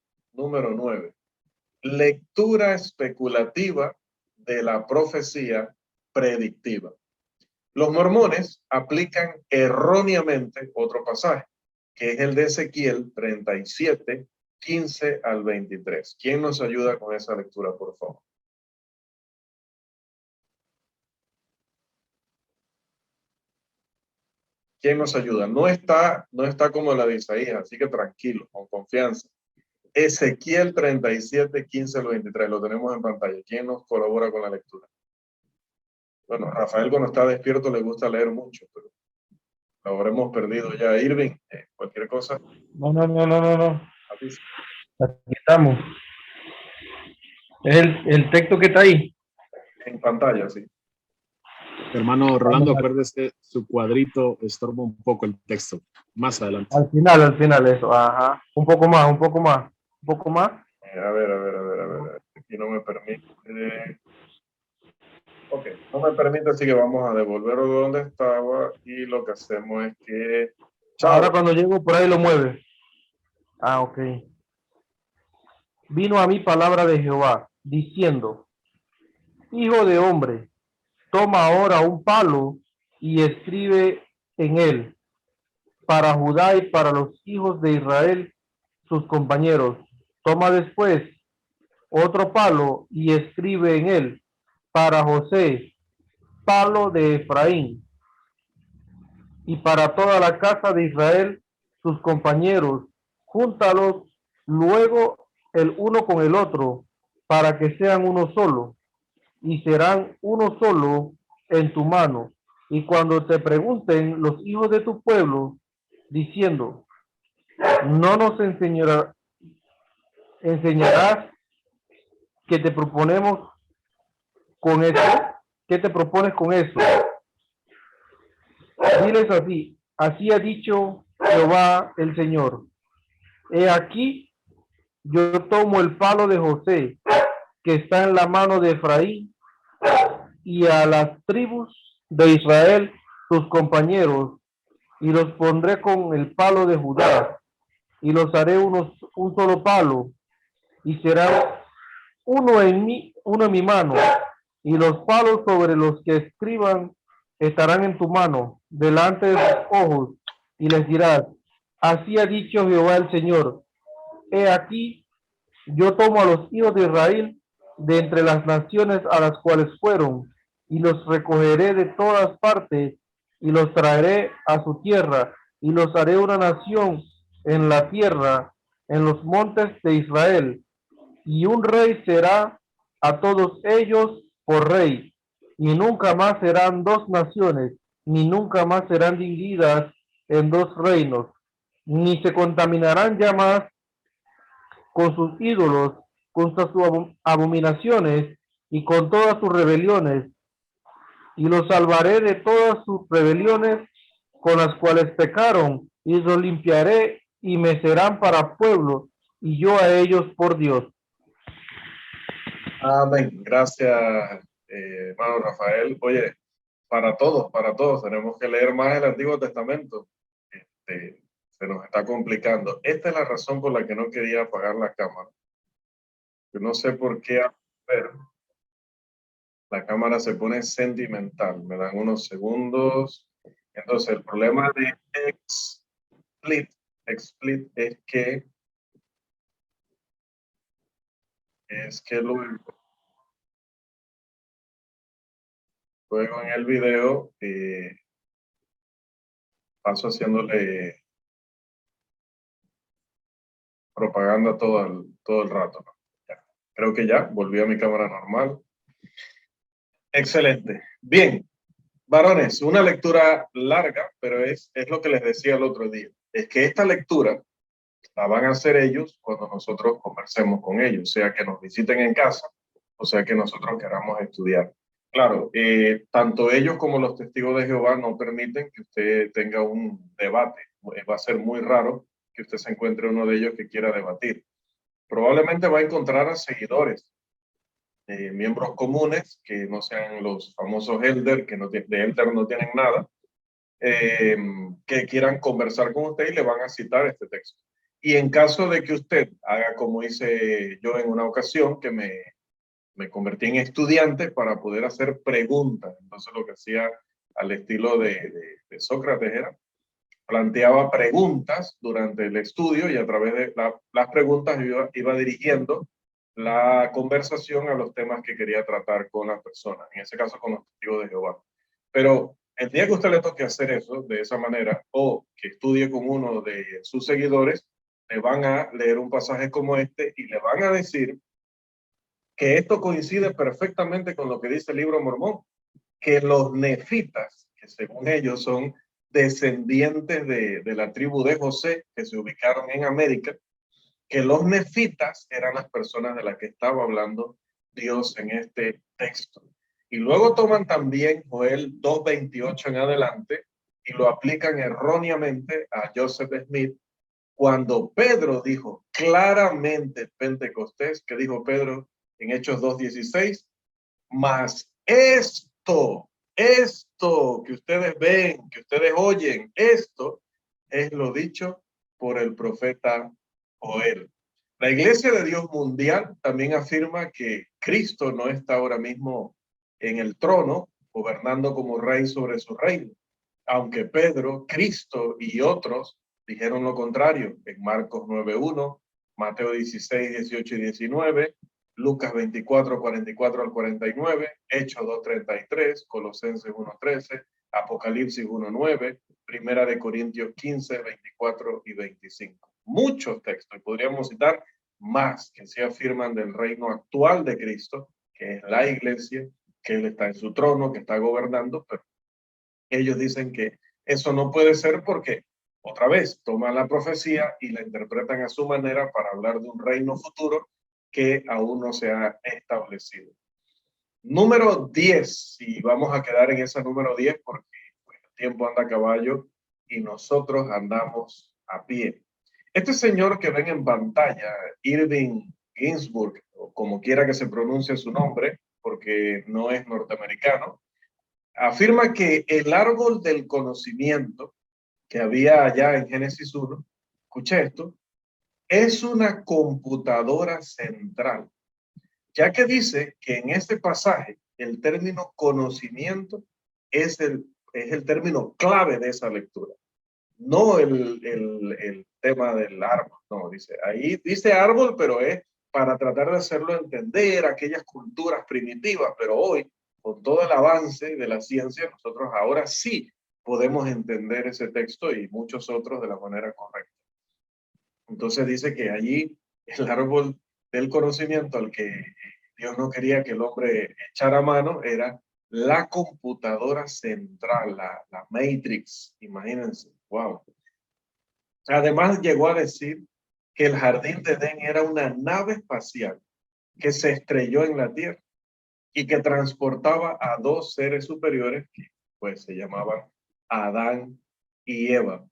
Lectura especulativa de la profecía predictiva. Los mormones aplican erróneamente otro pasaje, que es el de Ezequiel 37, 15 al 23. ¿Quién nos ayuda con esa lectura, por favor? ¿Quién nos ayuda? No está como la de Isaías, así que tranquilo, con confianza. Ezequiel 37, 15 al 23, lo tenemos en pantalla. ¿Quién nos colabora con la lectura? Bueno, Rafael cuando está despierto le gusta leer mucho, pero lo habremos perdido ya. Irving, cualquier cosa. No. Avisa. Aquí estamos. Es el texto que está ahí. En pantalla, sí. Hermano Rolando, acuérdese, su cuadrito estorba un poco el texto. Más adelante. Al final eso. Ajá. Un poco más. A ver. Aquí no me permite. Ok, no me permite, así que vamos a devolverlo donde estaba y lo que hacemos es que... Chao. Ahora cuando llego por ahí lo mueve. Ah, ok. Vino a mí palabra de Jehová, diciendo: Hijo de hombre, toma ahora un palo y escribe en él, para Judá y para los hijos de Israel, sus compañeros. Toma después otro palo y escribe en él, para José, palo de Efraín, y para toda la casa de Israel, sus compañeros. Júntalos luego el uno con el otro, para que sean uno solo, y serán uno solo en tu mano. Y cuando te pregunten los hijos de tu pueblo, diciendo: no nos enseñarás que te proponemos con eso, ¿qué te propones con eso? Diles así: así ha dicho Jehová el Señor. He aquí, yo tomo el palo de José, que está en la mano de Efraín, y a las tribus de Israel, sus compañeros, y los pondré con el palo de Judá, y los haré un solo palo, y será uno en mi mano, y los palos sobre los que escriban estarán en tu mano, delante de tus ojos, y les dirás: así ha dicho Jehová el Señor. He aquí, yo tomo a los hijos de Israel de entre las naciones a las cuales fueron, y los recogeré de todas partes, y los traeré a su tierra, y los haré una nación en la tierra, en los montes de Israel, y un rey será a todos ellos por rey, y nunca más serán dos naciones, ni nunca más serán divididas en dos reinos, ni se contaminarán ya más con sus ídolos, con sus abominaciones y con todas sus rebeliones, y los salvaré de todas sus rebeliones con las cuales pecaron, y los limpiaré y me serán para pueblo, y yo a ellos por Dios. Amén. Gracias, hermano Rafael. Oye, para todos, tenemos que leer más el Antiguo Testamento. Se nos está complicando. Esta es la razón por la que no quería apagar la cámara. Yo no sé por qué, pero la cámara se pone sentimental. Me dan unos segundos. Entonces, el problema de XSplit es que luego en el video paso haciéndole propaganda todo el rato, ¿no? Ya. Creo que ya volví a mi cámara normal. Excelente. Bien, varones, una lectura larga, pero es lo que les decía el otro día. Es que esta lectura la van a hacer ellos cuando nosotros conversemos con ellos, sea que nos visiten en casa o sea que nosotros queramos estudiar. Claro, tanto ellos como los testigos de Jehová no permiten que usted tenga un debate. Va a ser muy raro que usted se encuentre uno de ellos que quiera debatir. Probablemente va a encontrar a seguidores, miembros comunes, que no sean los famosos elder, que de elder no tienen nada, que quieran conversar con usted y le van a citar este texto. Y en caso de que usted haga como hice yo en una ocasión, que me convertí en estudiante para poder hacer preguntas. Entonces lo que hacía al estilo de Sócrates era, planteaba preguntas durante el estudio y a través de las preguntas iba dirigiendo la conversación a los temas que quería tratar con las personas, en ese caso con los testigos de Jehová. Pero el día que usted le toque hacer eso de esa manera o que estudie con uno de sus seguidores, le van a leer un pasaje como este y le van a decir que esto coincide perfectamente con lo que dice el libro Mormón, que los nefitas, que según ellos son descendientes de la tribu de José, que se ubicaron en América, que los nefitas eran las personas de las que estaba hablando Dios en este texto. Y luego toman también Joel 2:28 en adelante y lo aplican erróneamente a Joseph Smith, cuando Pedro dijo claramente Pentecostés, que dijo Pedro en Hechos 2:16, mas esto que ustedes ven, que ustedes oyen, esto es lo dicho por el profeta Joel. La Iglesia de Dios Mundial también afirma que Cristo no está ahora mismo en el trono, gobernando como rey sobre su reino, aunque Pedro, Cristo y otros dijeron lo contrario en Marcos 9:1, Mateo 16:18 y 19, Lucas 24:44 al 49, Hechos 2:33, Colosenses 1:13, Apocalipsis 1:9, Primera de Corintios 15, 24 y 25. Muchos textos, y podríamos citar más, que se afirman del reino actual de Cristo, que es la iglesia, que Él está en su trono, que está gobernando, pero ellos dicen que eso no puede ser porque, otra vez, toman la profecía y la interpretan a su manera para hablar de un reino futuro que aún no se ha establecido. Número 10, y vamos a quedar en esa número 10 porque pues, el tiempo anda a caballo y nosotros andamos a pie. Este señor que ven en pantalla, Irving Ginsburg, o como quiera que se pronuncie su nombre, porque no es norteamericano, afirma que el árbol del conocimiento que había allá en Génesis 1, escucha esto, es una computadora central, ya que dice que en este pasaje el término conocimiento es el término clave de esa lectura, no el tema del árbol, no, dice, ahí dice árbol, pero es para tratar de hacerlo entender aquellas culturas primitivas, pero hoy, con todo el avance de la ciencia, nosotros ahora sí podemos entender ese texto y muchos otros de la manera correcta. Entonces dice que allí el árbol del conocimiento al que Dios no quería que el hombre echara mano era la computadora central, la Matrix, imagínense, wow. Además llegó a decir que el jardín de Edén era una nave espacial que se estrelló en la Tierra y que transportaba a dos seres superiores que pues se llamaban Adán y Eva.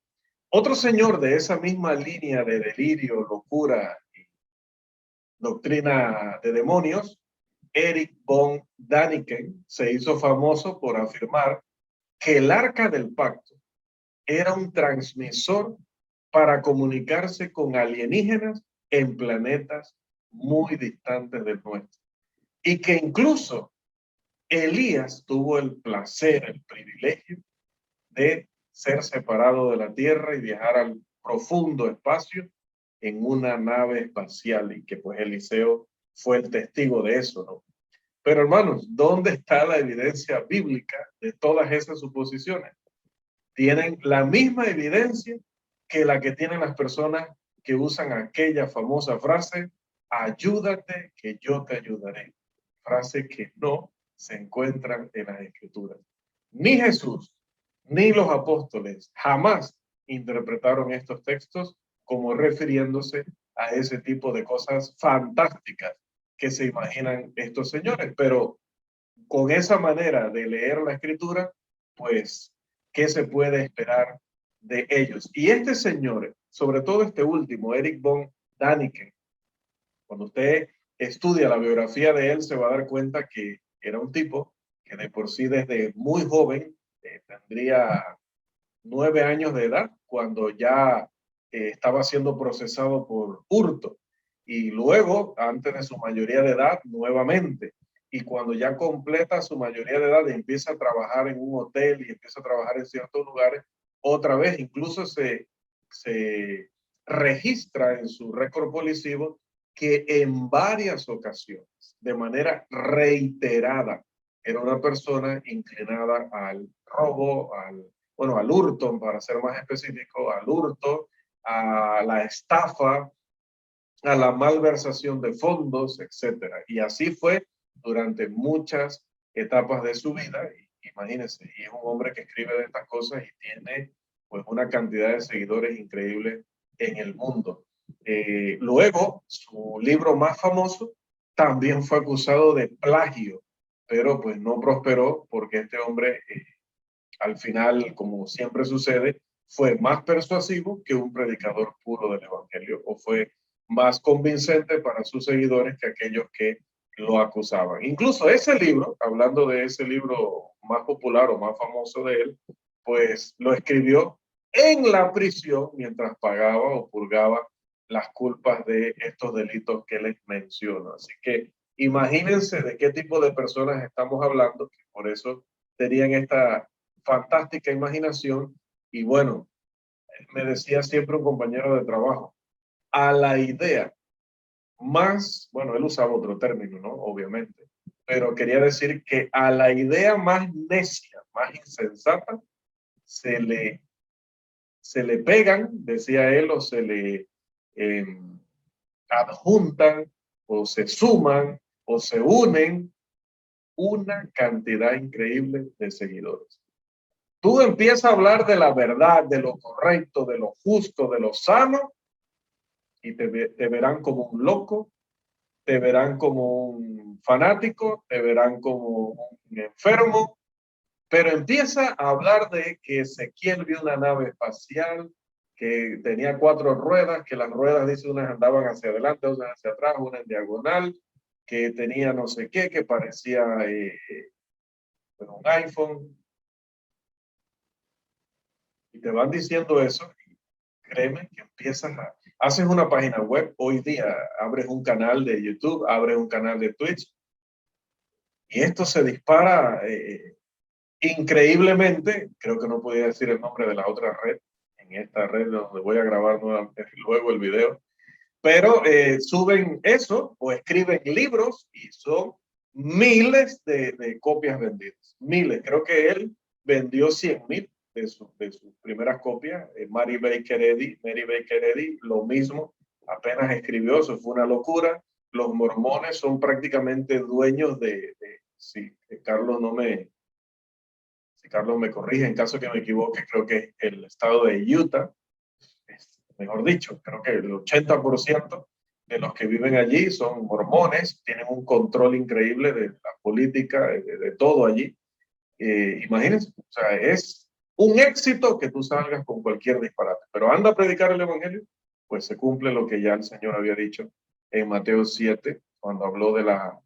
Otro señor de esa misma línea de delirio, locura y doctrina de demonios, Erich von Däniken, se hizo famoso por afirmar que el Arca del Pacto era un transmisor para comunicarse con alienígenas en planetas muy distantes del nuestro. Y que incluso Elías tuvo el placer, el privilegio de ser separado de la Tierra y viajar al profundo espacio en una nave espacial, y que pues Eliseo fue el testigo de eso, ¿no? Pero hermanos, ¿dónde está la evidencia bíblica de todas esas suposiciones? Tienen la misma evidencia que la que tienen las personas que usan aquella famosa frase, ayúdate que yo te ayudaré. Frase que no se encuentra en las Escrituras. Ni Jesús, ni los apóstoles jamás interpretaron estos textos como refiriéndose a ese tipo de cosas fantásticas que se imaginan estos señores. Pero con esa manera de leer la Escritura, pues, ¿qué se puede esperar de ellos? Y este señor, sobre todo este último, Erich von Däniken, cuando usted estudia la biografía de él, se va a dar cuenta que era un tipo que de por sí desde muy joven, tendría 9 años de edad, cuando ya estaba siendo procesado por hurto. Y luego, antes de su mayoría de edad, nuevamente. Y cuando ya completa su mayoría de edad y empieza a trabajar en un hotel y empieza a trabajar en ciertos lugares, otra vez, incluso se registra en su récord policivo que en varias ocasiones, de manera reiterada, era una persona inclinada al robo, al hurto, para ser más específico, al hurto, a la estafa, a la malversación de fondos, etcétera. Y así fue durante muchas etapas de su vida. Y imagínense, y es un hombre que escribe de estas cosas y tiene pues una cantidad de seguidores increíbles en el mundo. Luego, su libro más famoso también fue acusado de plagio, pero pues no prosperó porque este hombre, al final, como siempre sucede, fue más persuasivo que un predicador puro del evangelio, o fue más convincente para sus seguidores que aquellos que lo acusaban. Incluso ese libro, hablando de ese libro más popular o más famoso de él, pues lo escribió en la prisión mientras pagaba o purgaba las culpas de estos delitos que les menciono. Así que imagínense de qué tipo de personas estamos hablando, que por eso tenían esta fantástica imaginación. Y bueno, me decía siempre un compañero de trabajo, a la idea más, bueno, él usaba otro término, ¿no? Obviamente, pero quería decir que a la idea más necia, más insensata, se le pegan, decía él, o se le adjuntan, o se suman, o se unen una cantidad increíble de seguidores. Tú empiezas a hablar de la verdad, de lo correcto, de lo justo, de lo sano, y te verán como un loco, te verán como un fanático, te verán como un enfermo, pero empieza a hablar de que Ezequiel vio una nave espacial que tenía 4 ruedas, que las ruedas, dice, unas andaban hacia adelante, otras hacia atrás, una en diagonal, que tenía no sé qué, que parecía un iPhone. Y te van diciendo eso, y créeme que empiezas haces una página web, hoy día abres un canal de YouTube, abres un canal de Twitch, y esto se dispara increíblemente. Creo que no podía decir el nombre de la otra red, en esta red donde voy a grabar luego el video, pero suben eso o escriben libros y son miles de copias vendidas, miles. Creo que él vendió 100,000 de sus primeras copias. Mary Baker Eddy, lo mismo, apenas escribió, eso fue una locura. Los mormones son prácticamente dueños de si Carlos si Carlos me corrige, en caso que me equivoque, creo que el estado de Utah, mejor dicho, creo que el 80% de los que viven allí son mormones, tienen un control increíble de la política, de todo allí. Imagínense, o sea, es un éxito que tú salgas con cualquier disparate, pero anda a predicar el evangelio, pues se cumple lo que ya el Señor había dicho en Mateo 7, cuando habló de la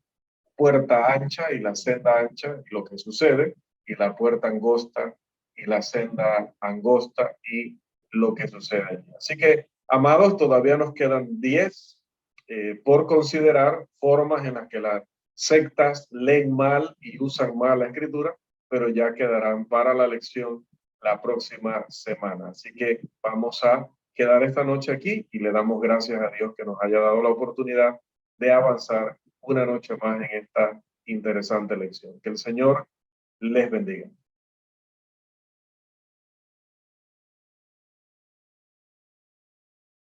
puerta ancha y la senda ancha, y lo que sucede, y la puerta angosta y la senda angosta y lo que sucede. Así que, amados, todavía nos quedan 10 por considerar formas en las que las sectas leen mal y usan mal la escritura, pero ya quedarán para la lección la próxima semana. Así que vamos a quedar esta noche aquí y le damos gracias a Dios que nos haya dado la oportunidad de avanzar una noche más en esta interesante lección. Que el Señor les bendiga.